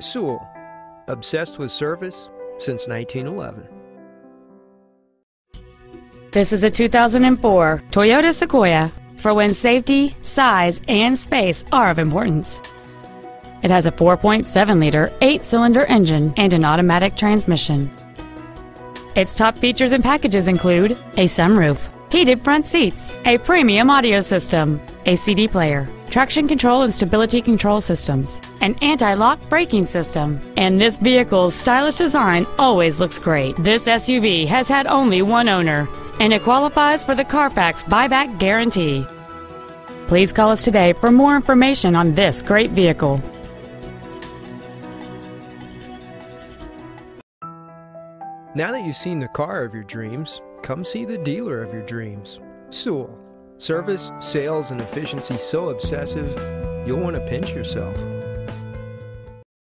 Sewell, obsessed with service since 1911. This is a 2004 Toyota Sequoia for when safety, size, and space are of importance. It has a 4.7-liter, 8-cylinder engine and an automatic transmission. Its top features and packages include a sunroof, heated front seats, a premium audio system, a CD player, traction control and stability control systems, an anti-lock braking system, and this vehicle's stylish design always looks great. This SUV has had only one owner, and it qualifies for the Carfax buyback guarantee. Please call us today for more information on this great vehicle. Now that you've seen the car of your dreams, come see the dealer of your dreams. Sewell. Service, sales, and efficiency so obsessive, you'll want to pinch yourself.